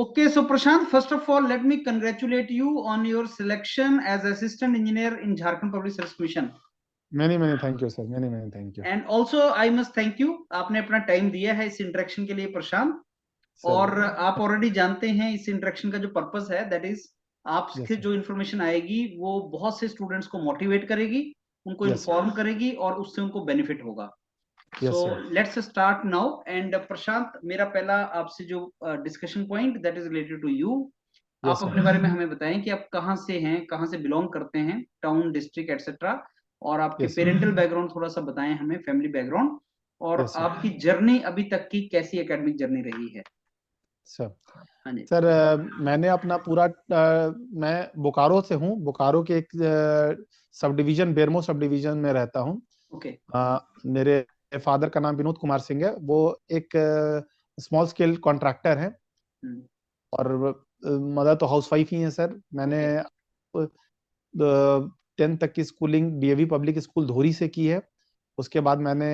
Okay, so Prashant, first of all, let me congratulate you on your selection as assistant engineer in Jharkhand Public Service Commission. Many thank you sir, many thank you. And also I must thank you, आपने अपना time दिया है इस interaction के लिए प्रशांत। और आप already जानते हैं इस इंटरेक्शन का जो पर्पस है, दैट इज आपसे जो इन्फॉर्मेशन आएगी वो बहुत से स्टूडेंट्स को मोटिवेट करेगी, उनको इन्फॉर्म करेगी और उससे उनको बेनिफिट होगा। So let's start now. And Prashant, मेरा पहला आपसे जो discussion point that is related to you. आप अपने बारे में हमें बताएं कि आप कहाँ से हैं, कहाँ से बिलोंग करते हैं, टाउन, डिस्ट्रिक्ट एटसेट्रा, और आपके पेरेंटल बैकग्राउंड थोड़ा सा बताएं हमें, फैमिली बैकग्राउंड, और आपकी जर्नी अभी तक की कैसी एकेडमिक जर्नी रही है। सर मैंने अपना पूरा मैं बोकारो से हूँ, बोकारो के एक sub division, Bermo sub division में रहता हूँ। मेरे फादर का नाम विनोद कुमार सिंह है, वो एक स्मॉल स्केल कॉन्ट्रैक्टर हैं, और मदर तो हाउसवाइफ ही है सर। मैंने 10th तक की स्कूलिंग डीएवी पब्लिक स्कूल धोरी से की है। उसके बाद मैंने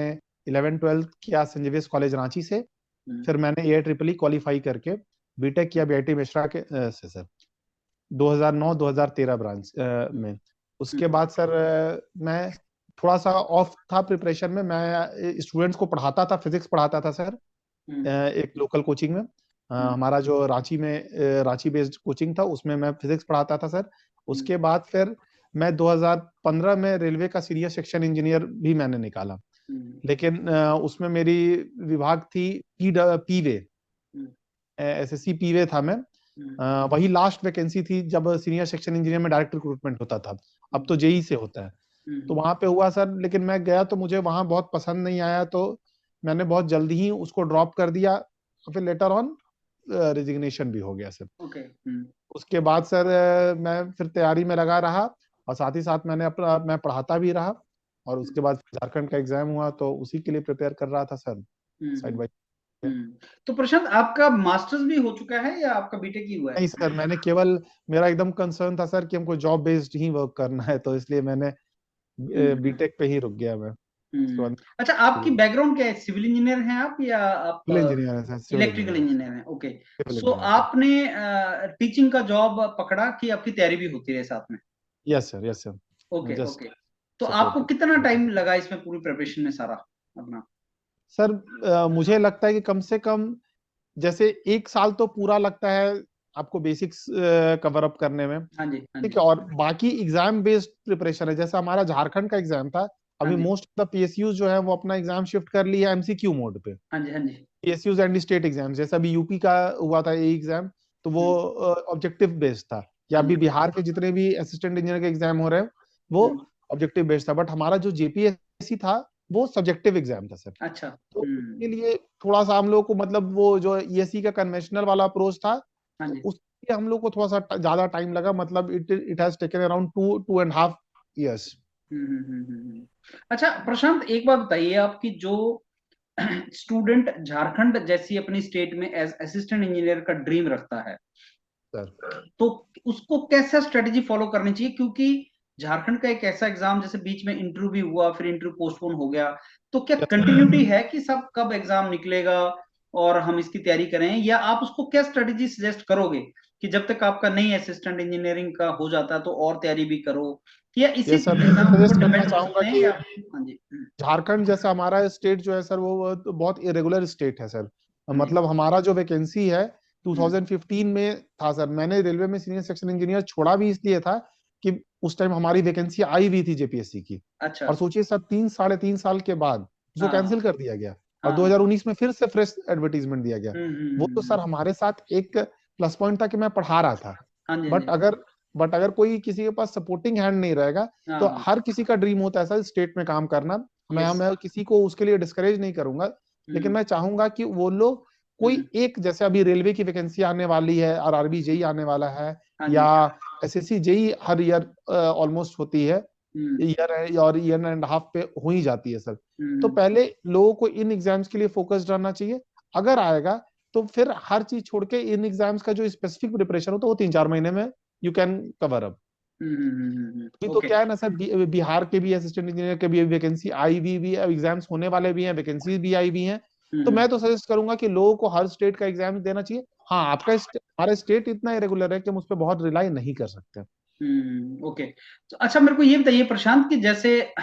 11th-12th किया सेंट जेवियर्स कॉलेज रांची से। फिर मैंने AIEEE क्वालिफाई करके बीटेक किया बीआईटी मिश्रा के से सर 2009-2013 ब्रांच में। उसके बाद सर मैं थोड़ा सा ऑफ था प्रिपरेशन में। मैं स्टूडेंट्स को पढ़ाता था, फिजिक्स पढ़ाता था सर एक लोकल कोचिंग में। हमारा जो रांची में रांची बेस्ड कोचिंग था, उसमें मैं फिजिक्स पढ़ाता था सर। उसके बाद फिर मैं 2015 में रेलवे का सीनियर सेक्शन इंजीनियर भी मैंने निकाला, लेकिन उसमें मेरी विभाग थी पीवे, SSC पीवे था मैं। वही लास्ट वैकेंसी थी जब सीनियर सेक्शन इंजीनियर में डायरेक्ट रिक्रूटमेंट होता था। अब तो जेई से होता है, तो वहां पे हुआ सर। लेकिन मैं गया तो मुझे वहां बहुत पसंद नहीं आया, तो मैंने बहुत जल्दी ही उसको ड्रॉप कर दिया। फिर लेटर ऑन रेजिग्नेशन भी हो गया सर। उसके बाद सर मैं फिर तैयारी में लगा रहा, और साथ ही साथ मैं पढ़ाता भी रहा। और उसके बाद झारखंड का एग्जाम हुआ, तो उसी के लिए प्रिपेयर कर रहा था सर साइड बाय। तो प्रशांत, आपका मास्टर्स भी हो चुका है या आपका बीटेक ही हुआ है? नहीं सर, मैंने केवल, मेरा एकदम कंसर्न था सर कि हमको जॉब बेस्ड ही वर्क करना है, तो इसलिए मैंने बीटेक पे ही रुक गया मैं। अच्छा, आपकी बैकग्राउंड क्या है? सिविल इंजीनियर हैं आप या आप इलेक्ट्रिकल इंजीनियर हैं? ओके, सो आपने टीचिंग का जॉब पकड़ा कि आपकी तैयारी भी होती रहे साथ में? Yes sir. ओके, तो आपको कितना टाइम लगा इसमें पूरी प्रिपरेशन में सारा अपना? सर मुझे लगता है कि कम से कम जैसे 1 साल तो पूरा लगता है आपको बेसिक्स कवर अप करने में। ठीक है, और बाकी एग्जाम बेस्ड प्रिपरेशन है। जैसे हमारा झारखंड का एग्जाम था, अभी मोस्ट ऑफ द पीएसयूज जो है वो अपना एग्जाम शिफ्ट कर लिया एमसीक्यू मोड पे। पीएसयूज एंड स्टेट एग्जाम, जैसे अभी यूपी का हुआ था ये एग्जाम, तो वो ऑब्जेक्टिव बेस्ड था। या अभी बिहार के जितने भी असिस्टेंट इंजीनियर के एग्जाम हो रहे हैं वो ऑब्जेक्टिव बेस्ड था। बट हमारा जो जेपीएससी था वो सब्जेक्टिव एग्जाम था सर। अच्छा, तो उसके लिए थोड़ा सा हम लोग को, मतलब वो जो ईएससी का कन्वेंशनल वाला अप्रोच था, उसके हम लोग को थोड़ा सा ज्यादा टाइम लगा। मतलब it has taken around 2.5 years। अच्छा प्रशांत, एक बात बताइए, आपकी जो स्टूडेंट झारखंड जैसी अपनी स्टेट में एज असिस्टेंट इंजीनियर का ड्रीम रखता है सर, तो उसको कैसा स्ट्रेटेजी फॉलो करनी चाहिए? क्योंकि झारखंड का एक ऐसा एग्जाम, जैसे बीच में इंटरव्यू भी हुआ, फिर इंटरव्यू पोस्टपोन हो गया, तो क्या कंटिन्यूटी है कि सब कब एग्जाम निकलेगा और हम इसकी तैयारी करें, या आप उसको क्या स्ट्रेटेजी सजेस्ट करोगे कि जब तक आपका नहीं असिस्टेंट इंजीनियरिंग का हो जाता तो और तैयारी भी करो, या इसी एग्जाम पर डिपेंड हो सकते हैं? हाँ जी। झारखंड जैसा हमारा स्टेट जो है सर, वो बहुत इरेगुलर स्टेट है सर। मतलब हमारा जो वैकेंसी है 2015 में था सर। मैंने रेलवे में सीनियर सेक्शन इंजीनियर छोड़ा भी इसलिए था कि उस टाइम हमारी वैकेंसी आई हुई थी जेपीएससी की। अच्छा। और सोचिए सर, 3-3.5 साल के बाद उसको कैंसिल कर दिया गया, और 2019 में फिर से फ्रेश एडवर्टीजमेंट दिया गया। वो तो सर हमारे साथ एक प्लस पॉइंट था कि मैं पढ़ा रहा था। बट अगर कोई किसी के पास सपोर्टिंग हैंड नहीं रहेगा, तो हर किसी का ड्रीम होता है सर स्टेट में काम करना। मैं किसी को उसके लिए डिस्करेज नहीं करूंगा, लेकिन मैं चाहूंगा कि वो लोग कोई एक, जैसे अभी रेलवे की वैकेंसी आने वाली है, आरआरबी जेई आने वाला है, या एसएससी जेई हर ईयर ऑलमोस्ट होती है, ईयर एंड हाफ पे हो ही जाती है सर। तो पहले लोगों को इन एग्जाम्स के लिए फोकस्ड रहना चाहिए। अगर आएगा तो फिर हर चीज छोड़ के इन एग्जाम्स का जो स्पेसिफिक प्रिपरेशन हो तो वो 3-4 महीने में यू कैन कवर अप। तो क्या है ना सर, बिहार के भी असिस्टेंट इंजीनियर के भी वैकेंसी आई भी है, एग्जाम्स होने वाले भी हैं, वैकेंसी भी आई भी हैं। तो मैं तो सजेस्ट करूंगा कि लोगों को हर स्टेट का एग्जाम देना चाहिए। हाँ हमारा स्टेट इतना इरेगुलर है कि हम उस पर बहुत रिलाई नहीं कर सकते। ओके। तो अच्छा मेरे को ये बताइए प्रशांत, कि जैसे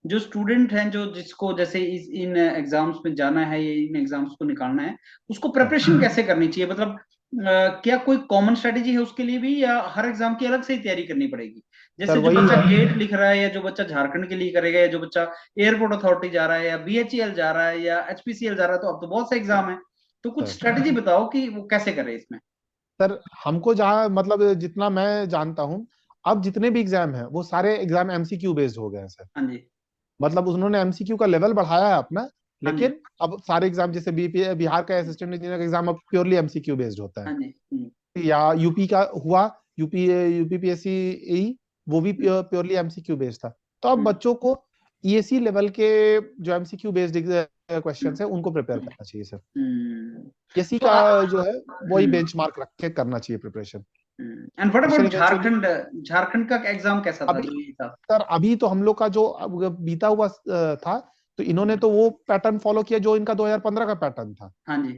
जो स्टूडेंट हैं, जो जिसको जैसे इन एग्जाम्स में जाना है या इन एग्जाम्स को निकालना है, उसको प्रिपरेशन कैसे करनी चाहिए? मतलब क्या कोई कॉमन स्ट्रेटेजी है उसके लिए भी, या हर एग्जाम की अलग से ही तैयारी करनी पड़ेगी? सर जैसे जो वही बच्चा है। गेट लिख रहा है, या जो बच्चा झारखंड के लिए करेगा, या जो बच्चा एयरपोर्ट अथॉरिटी जा रहा है, या बीएचईएल जा रहा है, या एचपीसीएल जा रहा है, तो अब तो बहुत से एग्जाम है, तो कुछ सर स्ट्रेटेजी बताओ कि वो कैसे करे इसमें। सर हमको जहाँ मतलब जितना मैं जानता हूँ, अब जितने भी एग्जाम हैं वो सारे एग्जाम एमसीक्यू बेस्ड हो गए हैं सर। हाँ जी। मतलब उन्होंने एमसीक्यू का लेवल बढ़ाया है अपना, हाँ जी। लेकिन अब सारे एग्जाम जैसे बिहार का असिस्टेंट इंजीनियर का एग्जाम अब प्योरली एमसीक्यू बेस्ड होता है, हाँ जी। या यूपी का हुआ, यूपीपीएससी वो भी प्योरली एमसीक्यू बेस्ड था। तो अब हम्म, बच्चों को ईएससी लेवल के जो एमसीक्यू बेस्ड क्वेश्चन है उनको प्रिपेयर हम्म, करना चाहिए सर। हम्म। ईएससी तो का जो है वही हम्म, बेंचमार्क रख के करना चाहिए preparation. And what question about eventually Jharkhand? Jharkhand का एग्जाम कैसा था अभी जो ये था? सर अभी तो हम लोग का जो अब बीता हुआ था, तो इन्होंने तो वो पैटर्न फॉलो किया जो इनका 2015 का पैटर्न था। हाँ जी।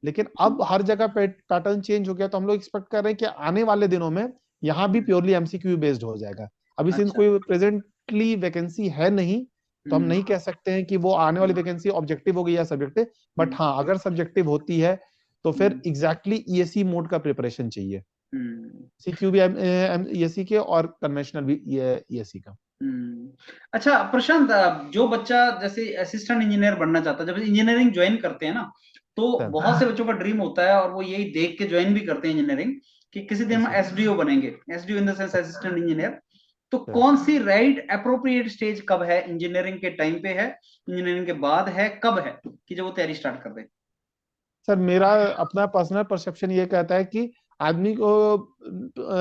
लेकिन अब हर जगह पैटर्न चेंज हो गया, तो हम लोग एक्सपेक्ट कर रहे हैं कि आने वाले दिनों में यहाँ भी प्योरली एमसीक्यू बेस्ड हो जाएगा। अभी सिंस अच्छा। कोई प्रेजेंटली वैकेंसी है नहीं, तो हम हम्म, नहीं कह सकते हैं कि वो आने वाली वैकेंसी ऑब्जेक्टिव होगी या सब्जेक्टिव। बट हम्म, हाँ, अगर सब्जेक्टिव होती है तो फिर हम्म, एग्जैक्टली ईएससी मोड का प्रिपरेशन चाहिए। हम्म, सीक्यू भी ईएससी के और कन्वेंशनल भी ईएससी का। हम्म। अच्छा प्रशांत, जो बच्चा जैसे असिस्टेंट इंजीनियर बनना चाहता है, जब इंजीनियरिंग ज्वाइन करते हैं ना, तो सर बहुत से बच्चों का ड्रीम होता है, और वो यही देख के ज्वाइन भी करते हैं इंजीनियरिंग, कि किसी दिन जी हम सर। एसडीओ बनेंगे, SDO in the sense assistant engineer. तो सर कौन सी राइट अप्रोप्रिएट स्टेज कब है? इंजीनियरिंग के टाइम पे है, इंजीनियरिंग के बाद है, कब है कि जब वो तैयारी स्टार्ट कर दे? सर मेरा अपना पर्सनल परसेप्शन ये कहता है कि आदमी को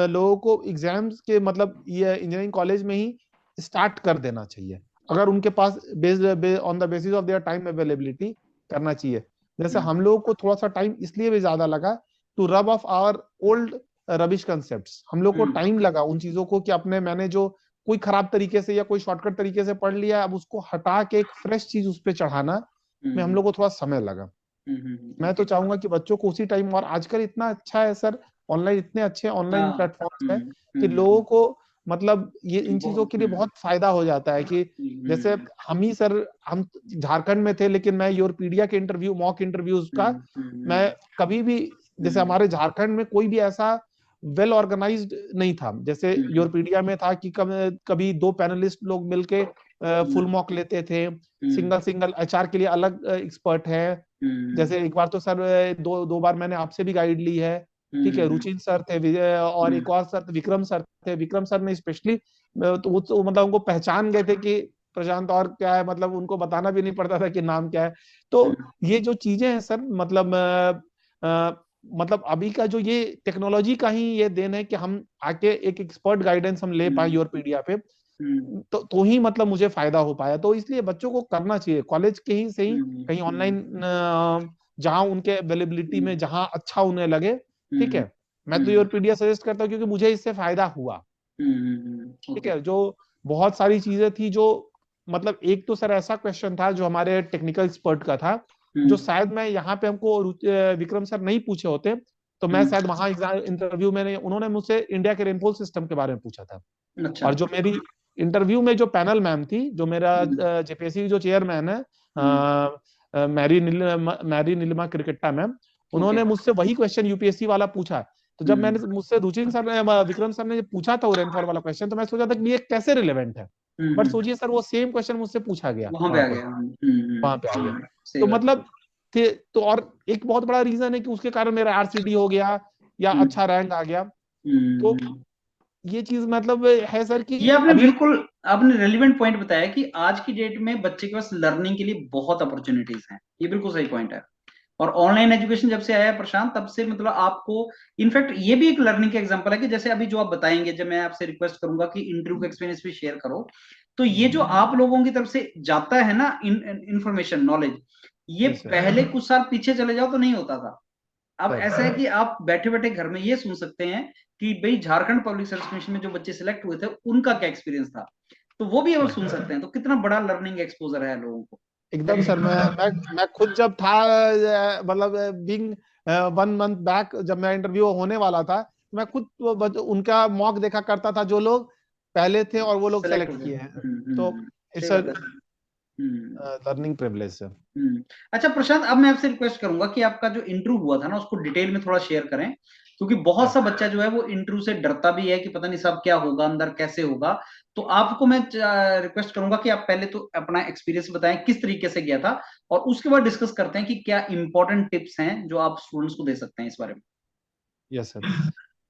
लोगों को एग्जाम्स के मतलब ये इंजीनियरिंग कॉलेज में ही स्टार्ट कर देना चाहिए, अगर उनके पास based on the basis of their time availability करना चाहिए। जैसे हम्म, हम लोगों को थोड़ा सा टाइम इसलिए भी ज्यादा लगा to rub off our old rubbish concepts. हम लोग को हम्म, टाइम लगा उन चीजों को कि अपने मैंने जो कोई खराब तरीके से या कोई शॉर्टकट तरीके से पढ़ लिया, अब उसको हटा के एक फ्रेश चीज उस पर चढ़ाना में हम हम्म, लोग को थोड़ा समय लगा। मैं तो ओके। चाहूंगा कि बच्चों को उसी टाइम, और आजकल इतना अच्छा है सर, ऑनलाइन इतने अच्छे ऑनलाइन हाँ। प्लेटफॉर्म्स है हम्म, कि लोगों को मतलब ये इन चीजों बहुत। के लिए बहुत फायदा हो जाता है कि जैसे हम्म, हम ही सर, हम झारखंड में थे लेकिन मैं योरपीडिया के इंटरव्यू मॉक इंटरव्यूज का हम्म, मैं कभी भी, जैसे हम्म, हमारे झारखंड में कोई भी ऐसा वेल ऑर्गेनाइज्ड नहीं था जैसे हम्म, योरपीडिया में था कि कभी दो पैनलिस्ट लोग मिलके फुल मॉक लेते थे, हम्म, सिंगल सिंगल एचआर के लिए अलग एक्सपर्ट है। हम्म, जैसे एक बार तो सर दो दो बार मैंने आपसे भी गाइड ली है। ठीक है, हम्म, रुचिन सर थे, और एक और सर विक्रम सर थे। विक्रम सर ने स्पेशली तो मतलब उनको पहचान गए थे कि प्रशांत और क्या है, मतलब उनको बताना भी नहीं पड़ता था कि नाम क्या है। तो हम्म, ये जो चीजें हैं सर, मतलब मतलब अभी का जो ये टेक्नोलॉजी का ही ये देन है कि हम आके एक एक्सपर्ट गाइडेंस हम ले पाए हम्म, योरपीडिया पे, हम्म, तो ही मतलब मुझे फायदा हो पाया। तो इसलिए बच्चों को करना चाहिए कॉलेज के ही से ही हम्म, कहीं हम्म, ऑनलाइन, जहां उनके अवेलेबिलिटी में जहां अच्छा उन्हें लगे। ठीक हम्म, है, मैं तो हम्म, योरपीडिया सजेस्ट करता हूँ क्योंकि मुझे इससे फायदा हुआ। ठीक ओके। है, जो बहुत सारी चीजें थी जो मतलब एक तो सर ऐसा क्वेश्चन था जो हमारे टेक्निकल एक्सपर्ट का था, जो हम्म, शायद मैं यहाँ पे हमको विक्रम सर नहीं पूछे होते, तो मैं हम्म, शायद वहां एग्जाम इंटरव्यू में उन्होंने मुझसे इंडिया के रेनफॉल सिस्टम के बारे में पूछा था। अच्छा। और जो मेरी इंटरव्यू में जो पैनल मैम थी, जो मेरा हम्म, जेपीएससी की जो चेयरमैन है, हम्म, मैरी नीलिमा क्रिकेटा मैम, ओके। उन्होंने मुझसे वही क्वेश्चन यूपीएससी वाला पूछा। तो जब हम्म, मैंने मुझसे रुचिर सर ने विक्रम सर ने पूछा था वो रेनफॉल वाला क्वेश्चन, तो मैं सोचा था कि ये कैसे रिलेवेंट है। बट हम्म, सोचिए सर, वो सेम क्वेश्चन मुझसे पूछा गया वहां पे वहां आ पे, गया। वहां पे आ गया। सही तो बात है। मतलब थे, तो और एक बहुत बड़ा रीजन है कि उसके कारण मेरा आरसीडी हो गया या हम्म, अच्छा रैंक आ गया। तो हम्म, ये चीज मतलब है सर कि ये आपने अभी बिल्कुल, आपने रेलिवेंट पॉइंट बताया कि आज की डेट में बच्चे के पास लर्निंग के लिए बहुत अपॉर्चुनिटीज हैं। ये बिल्कुल सही पॉइंट है। और ऑनलाइन एजुकेशन जब से आया है प्रशांत, तब से मतलब आपको, इनफैक्ट ये भी एक लर्निंग का एग्जांपल है कि जैसे अभी जो आप बताएंगे, जब मैं आपसे रिक्वेस्ट करूंगा कि इंटरव्यू का एक्सपीरियंस भी शेयर करो, तो ये जो आप लोगों की तरफ से जाता है ना इंफॉर्मेशन नॉलेज, ये जी सर। पहले कुछ साल पीछे चले जाओ तो नहीं होता था। अब सर ऐसा है कि आप बैठे बैठे घर में ये सुन सकते हैं कि भाई झारखंड पब्लिक सर्विस कमीशन में जो बच्चे सिलेक्ट हुए थे उनका क्या एक्सपीरियंस था, तो वो भी अब सर सुन सकते हैं। तो कितना बड़ा लर्निंग एक्सपोजर है लोगों को। एकदम सर, मैं खुद जब था मतलब बीइंग 1 मंथ बैक जब मैं इंटरव्यू होने वाला था, मैं खुद उनका मॉक देखा करता था, जो लोग पहले थे और वो लोग सेलेक्ट हो सेलेक्ट गए। किए हैं। तो सही इट्स अ बात है। हम्म लर्निंग प्रिविलेज है। अच्छा प्रशांत, अब मैं आपसे रिक्वेस्ट करूंगा कि आपका जो इंटरव्यू हुआ था ना उसको डिटेल में थोड़ा शेयर करें, क्योंकि बहुत सा बच्चा जो है वो इंटरव्यू से डरता भी है कि पता नहीं सब क्या होगा, अंदर कैसे होगा। तो आपको मैं रिक्वेस्ट करूंगा कि आप पहले तो अपना एक्सपीरियंस बताएं किस तरीके से गया था, और उसके बाद डिस्कस करते हैं कि क्या इंपॉर्टेंट टिप्स हैं जो आप स्टूडेंट्स को दे सकते हैं इस बारे में। Yes sir.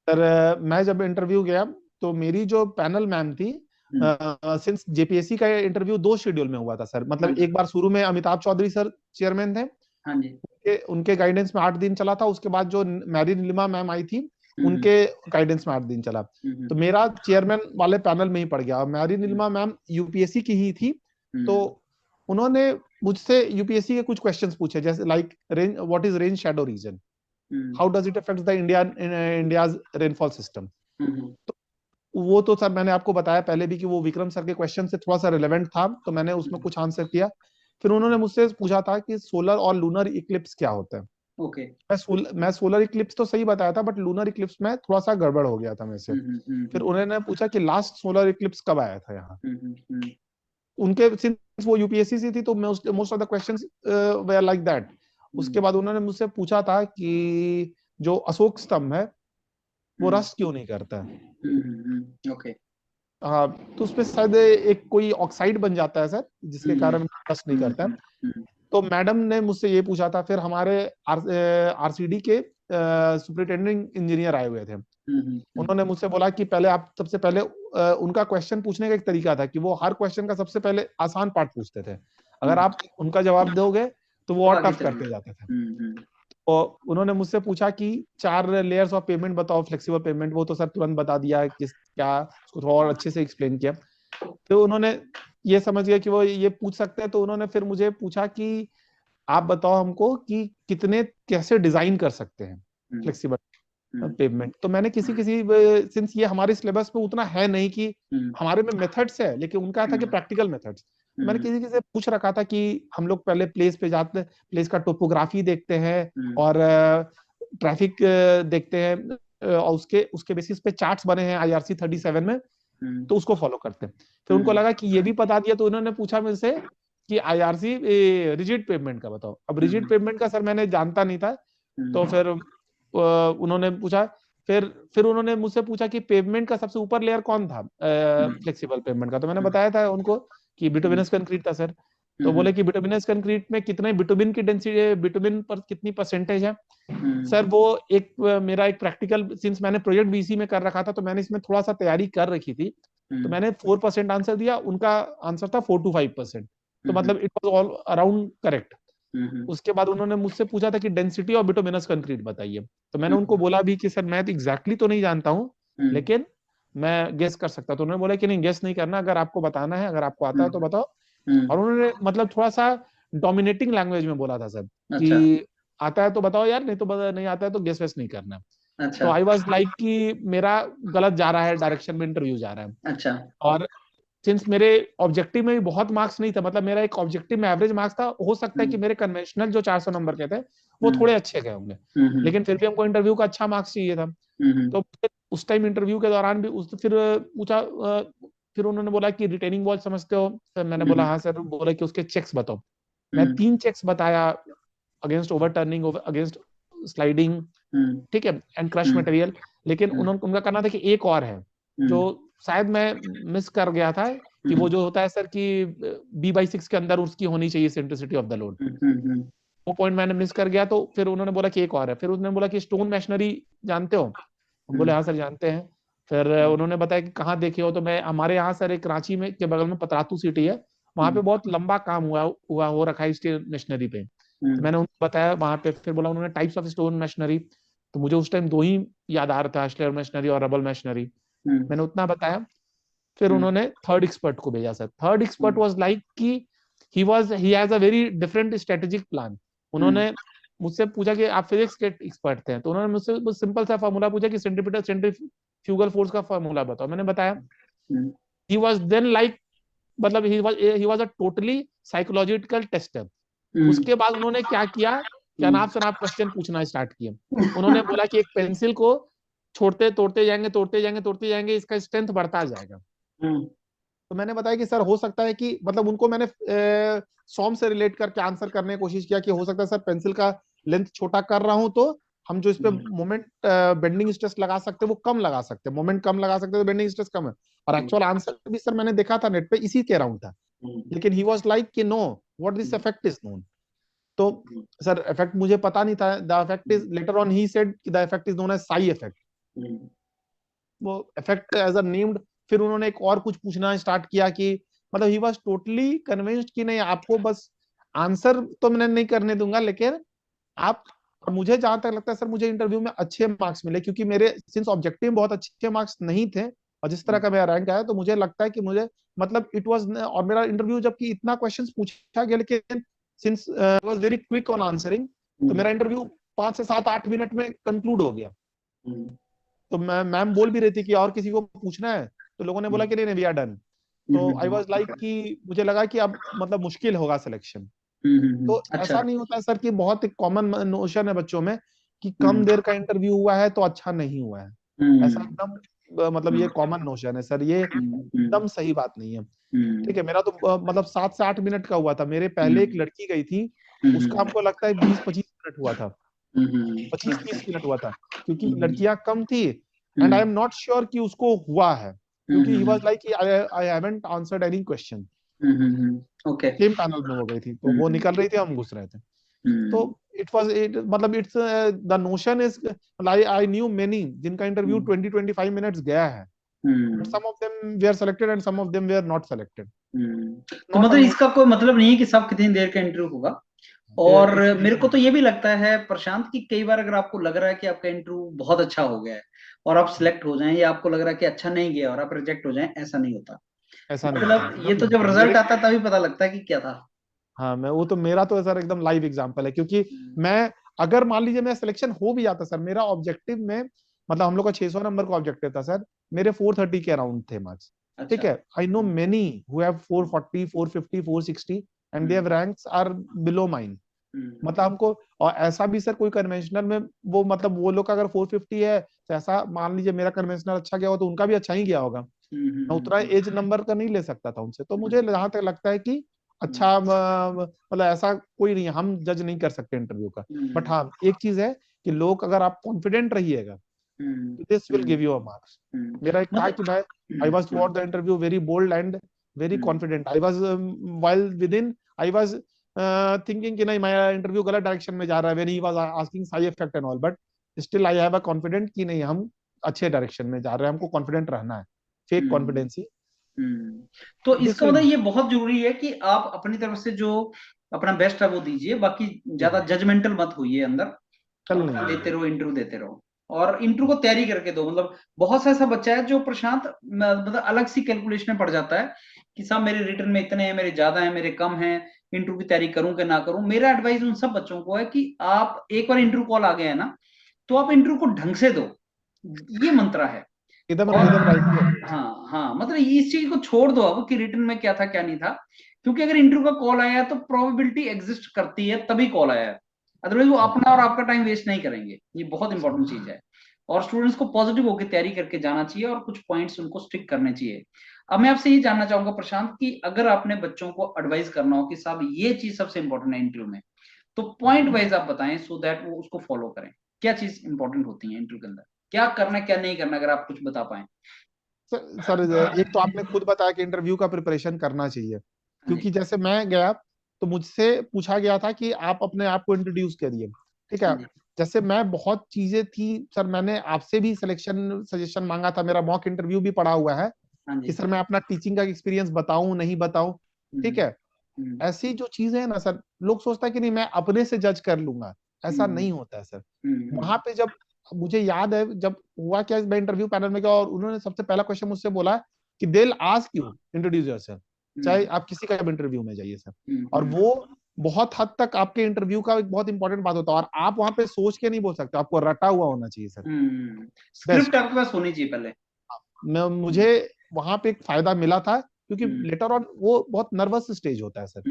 सर मैं जब इंटरव्यू गया तो मेरी जो पैनल मैम थी, सिंस जेपीएससी का इंटरव्यू 2 शेड्यूल में हुआ था सर। हाँ मतलब जी। एक बार शुरू में अमिताभ चौधरी सर चेयरमैन थे, हाँ जी। उनके गाइडेंस में 8 दिन चला था। उसके बाद जो मैरी नीलिमा मैम आई थी, हम्म उनके गाइडेंस में 8 दिन चला। हम्म तो मेरा चेयरमैन वाले पैनल में ही पड़ गया। मैरी हम्म नीलिमा मैम यूपीएससी की ही थी, तो हम्म उन्होंने मुझसे यूपीएससी के कुछ क्वेश्चंस पूछे, जैसे like range, what is range shadow region, hmm how does it affect the India's rainfall system. Hmm वो तो सर मैंने आपको बताया पहले भी कि वो विक्रम सर के क्वेश्चन से थोड़ा सा रिलेवेंट था, तो मैंने उसमें कुछ आंसर किया। फिर उन्होंने मुझसे पूछा था कि सोलर और लूनर इक्लिप्स क्या होता है। ओके। मैं सोलर इक्लिप्स तो सही बताया था, बट लूनर इक्लिप्स में थोड़ा सा गड़बड़ हो गया था मेरे से। फिर उन्होंने पूछा कि लास्ट सोलर इक्लिप्स कब आया था यहाँ। हम्म उनके सिंस वो यूपीएससी से थी, तो most of the questions were like that. उसके बाद उन्होंने मुझसे पूछा था कि जो अशोक स्तंभ है वो रस्ट क्यों नहीं करता है। ओके। हाँ, तो उसपे शायद एक कोई ऑक्साइड बन जाता है सर, जिसके हम्म कारण रस्ट नहीं करता है। हम्म तो मैडम ने मुझसे ये पूछा था। फिर हमारे आरसीडी के सुपरिटेंडिंग इंजीनियर आए हुए थे। उन्होंने मुझसे बोला कि पहले आप सबसे पहले उनका क्वेश्चन पूछने का एक तरीका था कि वो हर क्वेश्चन का सबसे पहले आसान पार्ट पूछते थे। अगर आप उनका जवाब दोगे तो वो तो और आगे टफ करते चलेंगे। जाते थे। और उन्होंने मुझसे पूछा कि 4 लेयर्स ऑफ पेमेंट बताओ, फ्लेक्सिबल पेमेंट। वो तो सर तुरंत बता दिया किस क्या, उसको थोड़ा और अच्छे से एक्सप्लेन किया। तो उन्होंने ये समझ गया कि वो ये पूछ सकते हैं, तो उन्होंने फिर मुझे पूछा कि आप बताओ हमको कि कितने कैसे डिजाइन कर सकते हैं फ्लेक्सिबल पेमेंट। तो मैंने किसी किसी सिंस ये हमारे सिलेबस पे उतना है नहीं कि हमारे में मेथड्स है, लेकिन उनका था कि प्रैक्टिकल मेथड्स। तो मैंने किसी किसी से पूछ रखा था कि हम लोग पहले प्लेस पे जाते, प्लेस का टोपोग्राफी देखते हैं और ट्रैफिक देखते हैं, और उसके उसके बेसिस पे चार्ट्स बने हैं IRC 37 में, तो उसको फॉलो करते हैं। फिर उनको लगा कि ये भी बता दिया, तो उन्होंने पूछा मुझसे कि IRC रिजिड पेमेंट का बताओ। अब रिजिड पेमेंट का सर मैंने जानता नहीं था। तो फिर उन्होंने पूछा, फिर उन्होंने मुझसे पूछा कि पेमेंट का सबसे ऊपर लेयर कौन था फ्लेक्सिबल पेमेंट का। तो मैंने बताया था उनको कि बिटुमिनस कंक्रीट था सर। तो बोले कि बिटुमिनस कंक्रीट में कितने बिटुमिन की डेंसिटी, बिटुमिन पर कितनी परसेंटेज है। सर वो एक मेरा एक प्रैक्टिकल, सिंस मैंने प्रोजेक्ट भी इसी में कर रखा था, तो मैंने इसमें थोड़ा सा तैयारी कर रखी थी। तो मैंने 4% आंसर दिया, उनका आंसर था 4 to 5%। तो मतलब it was all around correct. उसके बाद उन्होंने मुझसे पूछा था कि डेंसिटी ऑफ बिटुमिनस कंक्रीट बताइए। तो मैंने उनको बोला भी कि सर मैं तो एग्जैक्टली तो नहीं जानता हूँ, लेकिन मैं गेस कर सकता। तो उन्होंने बोला कि नहीं, गेस नहीं करना, अगर आपको बताना है, अगर आपको आता है तो बताओ। और उन्होंने मतलब थोड़ा सा डोमिनेटिंग लैंग्वेज में बोला था सर अच्छा। कि आता है तो बताओ यार, नहीं तो नहीं आता है तो गेस वेस नहीं करना। अच्छा। तो आई वाज लाइक कि मेरा गलत जा रहा है डायरेक्शन में, इंटरव्यू जा रहा है। अच्छा। और सिंस मेरे ऑब्जेक्टिव में भी बहुत मार्क्स नहीं था, मतलब मेरा एक ऑब्जेक्टिव में एवरेज मार्क्स था, हो सकता है कि मेरे कन्वेंशनल जो 400 नंबर के थे वो थोड़े अच्छे गए होंगे, लेकिन फिर भी हमको इंटरव्यू का अच्छा मार्क्स चाहिए था। तो उस टाइम इंटरव्यू के दौरान भी फिर पूछा, फिर उन्होंने बोला कि रिटेनिंग वॉल समझते हो सर। मैंने बोला हाँ सर। बोले कि उसके चेक्स बताओ। मैं 3 चेक्स बताया, अगेंस्ट ओवरटर्निंग, अगेंस्ट स्लाइडिंग, ठीक है, एंड क्रश मटेरियल। लेकिन उनका कहना था कि एक और है जो शायद मैं मिस कर गया था, कि वो जो होता है सर कि B/6 के अंदर उसकी होनी चाहिए सेंट्रिसिटी ऑफ द लोड। वो पॉइंट मैंने मिस कर गया। तो फिर उन्होंने बोला कि एक और है। फिर उन्होंने बोला कि स्टोन मैशनरी जानते हो। हम बोले हाँ सर जानते हैं। फिर उन्होंने बताया कि कहाँ देखे हो। तो मैं, हमारे यहाँ सर एक रांची में के बगल में पतरातू सिटी है, वहाँ पे बहुत लंबा काम हुआ हो रखा है स्टील मशीनरी पे। तो मैंने उनको बताया वहां पे। फिर बोला उन्होंने टाइप्स ऑफ स्टोन मशीनरी। तो मुझे उस टाइम 2 ही याद आ रहा था, स्लेयर मशीनरी और रबल मशीनरी। मैंने उतना बताया। फिर उन्होंने थर्ड एक्सपर्ट को भेजा sir. Third expert was like कि he has a very different strategic plan. उन्होंने मुझसे पूछा कि आप फिजिक्स के एक्सपर्ट थे, तो उन्होंने मुझसे सिंपल सा फॉर्मूला पूछा कि सेंट्रीफ्यूगल फोर्स का फॉर्मूला बताओ। मैंने बताया। ही वाज देन लाइक, मतलब he was a totally psychological tester. उसके बाद उन्होंने क्या किया कि अनाप शनाप क्वेश्चन पूछना स्टार्ट किए। उन्होंने बोला कि एक पेंसिल को छोड़ते तोड़ते जाएंगे तोड़ते जाएंगे तोड़ते जाएंगे, इसका स्ट्रेंथ बढ़ता जाएगा। तो मैंने बताया कि सर हो सकता है कि मतलब उनको मैंने सॉम से रिलेट करके आंसर करने की कोशिश किया कि हो सकता है सर पेंसिल का लेंथ छोटा कर रहा हूं तो हम जो इस पे मोमेंट बेंडिंग स्ट्रेस लगा सकते हैं वो कम लगा सकते हैं, मोमेंट कम लगा सकते हैं तो बेंडिंग स्ट्रेस कम है। और एक्चुअल आंसर भी सर मैंने देखा था नेट पे इसी के अराउंड था, लेकिन ही वाज लाइक कि no what this effect is known. तो सर इफेक्ट मुझे पता नहीं था। The effect is later on he said the effect is known as psi effect. वो इफेक्ट एज अ नेम्ड। फिर उन्होंने एक और कुछ पूछना स्टार्ट किया कि मतलब ही वाज टोटली कन्विंस्ड कि नहीं आपको बस आंसर तो मैं नहीं करने दूंगा, लेकिन आप, और मुझे जहां तक लगता है सर मुझे इंटरव्यू में अच्छे मार्क्स मिले क्योंकि मेरे सिंस ऑब्जेक्टिव में बहुत अच्छे मार्क्स नहीं थे और जिस तरह का मेरा रैंक आया तो मुझे लगता है कि मुझे मतलब इट वाज, और मेरा इंटरव्यू जबकि इतना क्वेश्चंस पूछा गया लेकिन since was very quick on answering, तो मेरा इंटरव्यू 5 से 7 8 मिनट में कंक्लूड हो गया। तो मैम बोल भी रही थी कि और किसी को पूछना है, तो लोगों ने बोला कि नहीं नहीं वी आर डन। तो आई वाज लाइक कि मुझे लगा कि अब मतलब मुश्किल होगा सिलेक्शन। तो अच्छा। ऐसा नहीं होता है सर कि बहुत एक कॉमन नोशन है बच्चों में कि कम देर का इंटरव्यू हुआ है तो अच्छा नहीं हुआ है। ऐसा एकदम मतलब ये कॉमन नोशन है सर, ये एकदम सही बात नहीं है। ठीक है, मेरा तो मतलब 7 से 8 मिनट का हुआ था। मेरे पहले एक लड़की गई थी, उसका हमको लगता है 20-25 मिनट हुआ था, 25-30 मिनट हुआ था, क्योंकि लड़कियां कम थी। And I am not sure कि उसको हुआ है क्योंकि ही was like I haven't answered any question. Okay. Same panel में वो गई थी, तो वो निकल रही थी, हम घुस रहे थे। तो इट वाज इट मतलब it's the notion is I knew many जिनका इंटरव्यू 20-25 मिनट्स गया है, but some of them they are selected and some of them they are not selected. तो मतलब इसका कोई मतलब नहीं है कि सब कितनी देर का इंटरव्यू होगा। और मेरे को तो ये भी लगता है प्रशांत कि कई बार अगर आपको लग रहा है कि आपका इंटरव्यू बहुत अच्छा हो गया है और आप सिलेक्ट हो जाएं, या आपको लग रहा है कि अच्छा नहीं गया और आप रिजेक्ट हो जाएं, ऐसा नहीं होता। ऐसा नहीं होता मतलब ये एकदम तो नहीं जब होता रिजल्ट मेरे। आता है तभी पता लगता है कि क्या था। हाँ मैं वो तो मेरा तो सर एकदम लाइव एग्जांपल है, क्योंकि मैं अगर मान लीजिए मेरा सिलेक्शन हो भी जाता सर, मेरा ऑब्जेक्टिव में मतलब हम लोग का 600 नंबर का ऑब्जेक्टिव था सर, मेरे 430 के अराउंड थे मार्क्स। ठीक अच्छा। है, I know many who have 440 450 460 and there ranks are below mine. मतलब हमको, और ऐसा भी सर कोई कन्वेंशनल में वो मतलब वो लोग का अगर 450 है तो ऐसा मान लीजिए मेरा कन्वेंशनल अच्छा गया हो तो उनका भी अच्छा ही गया होगा। मैं उतना एज नंबर का नहीं ले सकता था उनसे। तो मुझे जहां तक लगता है कि अच्छा मतलब ऐसा कोई नहीं है, हम जज नहीं कर सकते इंटरव्यू का। बट हाँ एक चीज है कि लोग अगर आप कॉन्फिडेंट रहिएगा तो this will give you a marks. मेरा एक था कि मैं I was throughout the interview very bold and very confident. I was while within I was thinking कि नहीं मेरा इंटरव्यू गलत डायरेक्शन में जा रहा है when he was asking side effect and all, but still I have a confident कि नहीं हम अच्छे डायरेक्शन में जा रहे हैं, हमको कॉन्फिडेंट रहना है। फेक कॉन्फिडेंसी तो दिस इसका विल। मतलब ये बहुत जरूरी है कि आप अपनी तरफ से जो अपना बेस्ट है वो दीजिए, बाकी ज्यादा जजमेंटल मत होइए अंदर। चल अपना नहीं देते रहो, इंटरव्यू देते रहो, और इंटरव्यू को तैयारी करके दो। मतलब बहुत सा ऐसा बच्चा है जो प्रशांत मतलब अलग सी कैलकुलेशन में पड़ जाता है कि साहब मेरे रिटर्न में इतने हैं, मेरे ज्यादा हैं, मेरे कम हैं, इंटरव्यू की तैयारी करूं कि ना करूं। मेरा एडवाइस उन सब बच्चों को है कि आप एक बार इंटरव्यू कॉल आ गया है ना, तो आप इंटरव्यू को ढंग से दो, ये मंत्र है। एकदम और एकदम राइट। हाँ हाँ, मतलब इस चीज को छोड़ दो अब कि रिटर्न में क्या था क्या नहीं था, क्योंकि अगर इंटरव्यू का कॉल आया है तो प्रोबेबिलिटी एग्जिस्ट करती है तभी कॉल आया है। अदरवाइज वो अपना और आपका टाइम वेस्ट नहीं करेंगे, ये बहुत इंपॉर्टेंट चीज है। और स्टूडेंट्स को पॉजिटिव होकर तैयारी करके जाना चाहिए और कुछ पॉइंट्स उनको स्टिक करने चाहिए। अब मैं आपसे ये जानना चाहूंगा प्रशांत कि अगर आपने बच्चों को एडवाइस करना हो कि साहब ये चीज सबसे इंपॉर्टेंट है इंटरव्यू में, तो पॉइंट वाइज आप बताएं सो दैट वो उसको फॉलो करें। क्या चीज इंपॉर्टेंट होती है इंटरव्यू के अंदर, क्या करना है क्या नहीं करना, अगर आप कुछ बता पाए। सर एक तो आपने खुद बताया कि इंटरव्यू का प्रिपरेशन करना चाहिए, हाँ जी। क्योंकि जैसे मैं गया तो मुझसे पूछा गया था कि आप अपने आप को इंट्रोड्यूस करिए। ठीक है, हाँ जी। जैसे मैं बहुत चीजें थी सर, मैंने आपसे भी सिलेक्शन सजेशन मांगा था, मेरा मॉक इंटरव्यू भी पड़ा हुआ है हाँ कि जी। सर मैं अपना टीचिंग का एक्सपीरियंस बताऊं नहीं बताऊं। ठीक हम्म। है, हम्म। ऐसी जो चीजें हैं ना सर, लोग सोचता है कि नहीं मैं अपने से जज कर लूंगा, ऐसा हम्म। नहीं होता है सर। हम्म। वहां पे जब मुझे याद है जब हुआ क्या, मैं इंटरव्यू पैनल में गया और उन्होंने सबसे पहला क्वेश्चन मुझसे बोला कि they will ask you introduce yourself, चाहे हम्म। आप किसी का भी इंटरव्यू में जाइए सर। और हम्म। वो बहुत हद तक आपके इंटरव्यू का एक बहुत इंपॉर्टेंट बात होता है, और आप वहां पे सोच के नहीं बोल सकते, आपको रटा हुआ होना चाहिए सर। Script best. आपके पास होनी चाहिए पहले। मैं मुझे वहां पे एक फायदा मिला था क्योंकि लेटर ऑन वो बहुत नर्वस स्टेज होता है सर।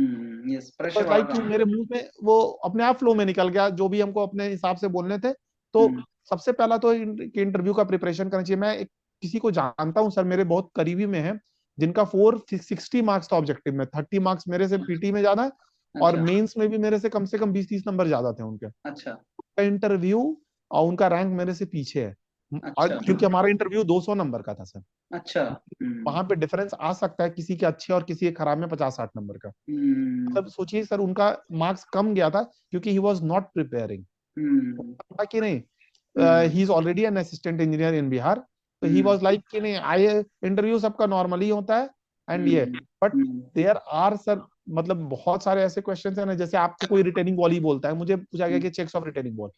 यस, प्रेशर बस वाला लाइक कि काम। मेरे मुंह में वो अपने आप फ्लो में निकल गया, जो भी हमको अपने हिसाब से बोलने थे। तो सबसे पहला तो इंटरव्यू का प्रिपरेशन करना चाहिए। मैं किसी को जानता हूँ सर, मेरे बहुत करीबी में है, जिनका 460 मार्क्स था ऑब्जेक्टिव में, 30 मार्क्स मेरे से पीटी में ज्यादा है, और अच्छा मेंस में भी मेरे से कम 20-30 नंबर ज्यादा थे उनके। अच्छा इंटरव्यू और उनका रैंक मेरे से पीछे है, और अच्छा क्योंकि हमारा इंटरव्यू 200 नंबर का था सर। अच्छा। वहां पे डिफरेंस आ सकता है किसी के अच्छे और किसी के खराब में 50-60 नंबर का। मतलब सोचिए सर, उनका मार्क्स कम गया था क्योंकि ही वॉज नॉट प्रिपेयरिंग, कि नहीं, he is already an assistant engineer इन बिहार, तो ही वाज लाइक कि नहीं, आई इंटरव्यू सबका नॉर्मली होता है एंड ये, बट देयर आर सर, मतलब बहुत सारे ऐसे क्वेश्चंस हैं ना, जैसे आपको कोई रिटर्निंग बॉल ही बोलता है, मुझे पूछा गया कि चेक्स ऑफ रिटर्निंग बॉल,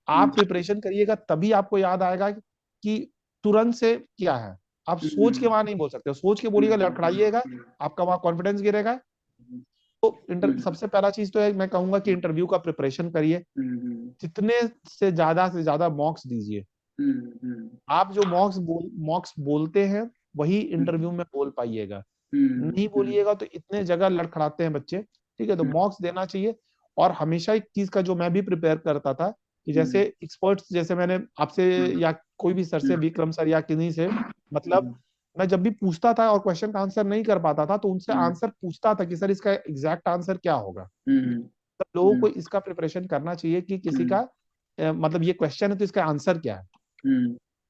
आप प्रिपरेशन करिएगा तभी आपको याद आएगा कि तुरंत से क्या है। आप सोच के वहां नहीं बोल सकते, सोच के बोलिएगा, लड़खड़ाइएगा, आपका वहां कॉन्फिडेंस गिरेगा। तो सबसे पहला चीज तो है, मैं कहूंगा कि इंटरव्यू का प्रिपरेशन करिए, जितने से ज्यादा मॉक्स दीजिए। आप जो मॉक्स बोलते हैं वही इंटरव्यू में बोल पाइएगा, नहीं बोलिएगा तो इतने जगह लड़खड़ाते हैं बच्चे। ठीक है, तो मॉक्स देना चाहिए। और हमेशा एक चीज का जो मैं भी प्रिपेयर करता था कि जैसे एक्सपर्ट्स, जैसे मैंने आपसे या कोई भी सर से, विक्रम सर या किन्हीं से, मतलब मैं जब भी पूछता था और क्वेश्चन का आंसर नहीं कर पाता था, तो उनसे आंसर पूछता था कि सर इसका एग्जैक्ट आंसर क्या होगा। तो लोगों को इसका प्रिपरेशन करना चाहिए कि किसी का मतलब ये क्वेश्चन है तो इसका आंसर क्या है,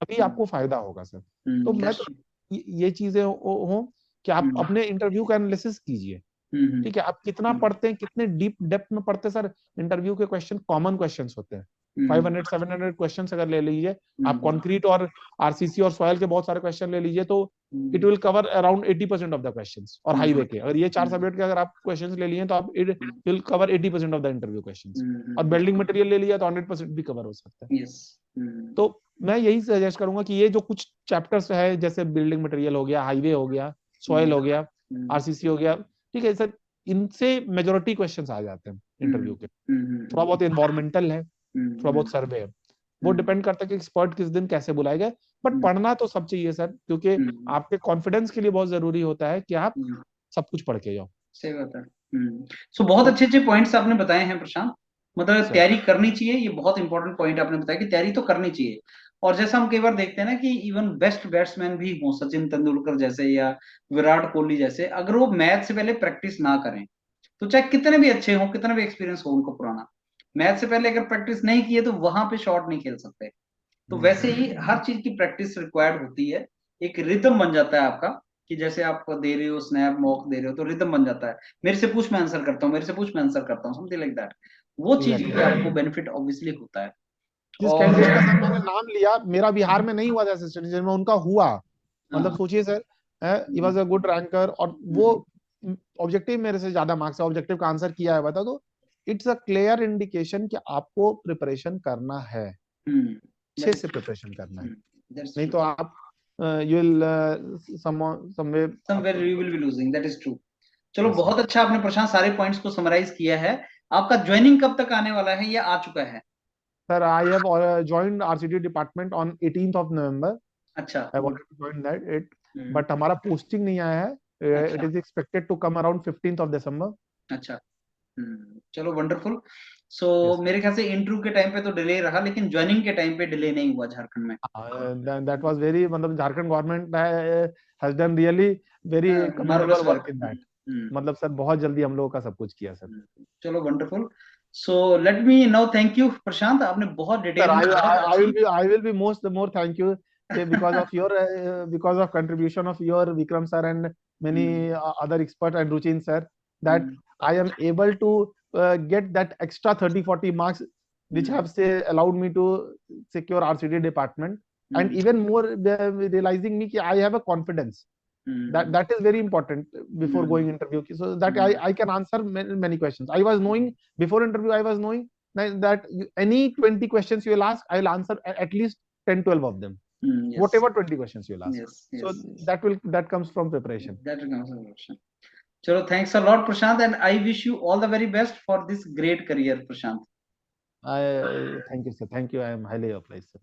तभी आपको फायदा होगा सर। तो मैं तो ये चीजें हो कि आप अपने इंटरव्यू का एनालिसिस कीजिए। ठीक है, आप कितना पढ़ते हैं, कितने डीप डेप्थ में पढ़ते हैं सर। इंटरव्यू के क्वेश्चन कॉमन क्वेश्चंस होते हैं, 500-700 क्वेश्चंस अगर ले लीजिए आप, कंक्रीट और आरसीसी और सॉइल के बहुत सारे क्वेश्चन ले लीजिए, तो it will cover around 80% of the questions. और हाईवे के अगर ये 4 सब्जेक्ट के अगर आप क्वेश्चंस ले लिए तो आप it will cover 80% of the interview questions. और बिल्डिंग मटेरियल ले लिया तो 100% भी कवर हो सकता है। तो मैं यही सजेस्ट करूंगा कि ये जो कुछ चैप्टर्स है, जैसे बिल्डिंग मटेरियल हो गया, हाईवे हो गया, सॉइल हो गया, आरसीसी हो गया, ठीक है सर, इनसे मेजोरिटी क्वेश्चंस आ जाते हैं इंटरव्यू के। थोड़ा बहुत एनवायरमेंटल है, थोड़ा बहुत सर्वे है, वो डिपेंड करता है कि एक्सपर्ट किस दिन कैसे बुलाए गए। बट पढ़ना तो सब चाहिए सर, क्योंकि आपके कॉन्फिडेंस के लिए बहुत जरूरी होता है कि आप सब कुछ पढ़ के जाओ। सही बात है। सो बहुत अच्छे अच्छे पॉइंट्स आपने बताए हैं प्रशांत। मतलब तैयारी करनी चाहिए, ये बहुत इंपॉर्टेंट पॉइंट आपने बताया कि तैयारी तो करनी चाहिए। और जैसा हम कई बार देखते हैं ना कि इवन बेस्ट बैट्समैन भी हो, सचिन तेंदुलकर जैसे या विराट कोहली जैसे, अगर वो मैच से पहले प्रैक्टिस ना करें, तो चाहे कितने भी अच्छे हो, कितना भी एक्सपीरियंस हो उनको पुराना, मैच से पहले अगर प्रैक्टिस नहीं की है तो वहां पे शॉट नहीं खेल सकते। तो वैसे ही हर चीज की प्रैक्टिस रिक्वायर्ड होती है। एक रिदम बन जाता है आपका, कि जैसे आप दे रहे हो स्नैप मॉक दे रहे हो तो रिदम बन जाता है, मेरे से पूछ मैं आंसर करता हूँ, मेरे से पूछ मैं आंसर करता हूँ, समथिंग लाइक दैट। वो चीज भी आपको बेनिफिट ऑब्वियसली होता है। जिस और कैंडिडेट का सर मैंने नाम लिया, मेरा बिहार में नहीं हुआ था असिस्टेंट इंजीनियर में, उनका हुआ। मतलब सोचिए sir, he was a good ranker, और वो ऑब्जेक्टिव मेरे से ज्यादा मार्क्स है, ऑब्जेक्टिव का आंसर किया है बता। तो इट्स अ क्लियर इंडिकेशन कि आपको प्रिपरेशन करना है, अच्छे से प्रिपरेशन करना है, नहीं तो आप you will somewhere you will be losing, that is true. चलो Yes, बहुत अच्छा आपने प्रशांत सारे पॉइंट्स को समराइज किया है। आपका ज्वाइनिंग कब तक आने वाला है या आ चुका है? sir, I have joined RCT department on 18th of November. अच्छा। I wanted to join that it, hmm, but हमारा पोस्टिंग नहीं आया है। It अच्छा is expected to come around 15th of December. अच्छा। चलो वंडरफुल। सो Yes. मेरे ख्याल से इंटरव्यू के टाइम पे तो डिले रहा, लेकिन ज्वाइनिंग के टाइम पे डिले नहीं हुआ झारखंड में। That was very, मतलब Jharkhand government has done really very marvellous commendable work work. in that. मतलब सर बहुत जल्दी हम लोगों का सब कुछ किया सर। चलो wonderful. So let me now thank you Prashant, आपने बहुत Sir, डिटेल में बहुत अच्छी। I will be most more thank you because of your because of contribution of your Vikram sir and many other expert and Ruchin sir, that I am able to get that extra 30-40 marks which have say allowed me to secure RCD department, and even more realizing me कि I have a confidence, that is very important before going interview, so that I can answer many questions. I was knowing before interview, I was knowing that any 20 questions you will ask, I'll answer at least 10-12 of them, yes, whatever 20 questions you'll ask. yes, So yes, that comes from preparation. that comes from preparation. चलो thanks a lot Prashant, and I wish you all the very best for this great career Prashant. Thank you sir, thank you, I am highly obliged sir.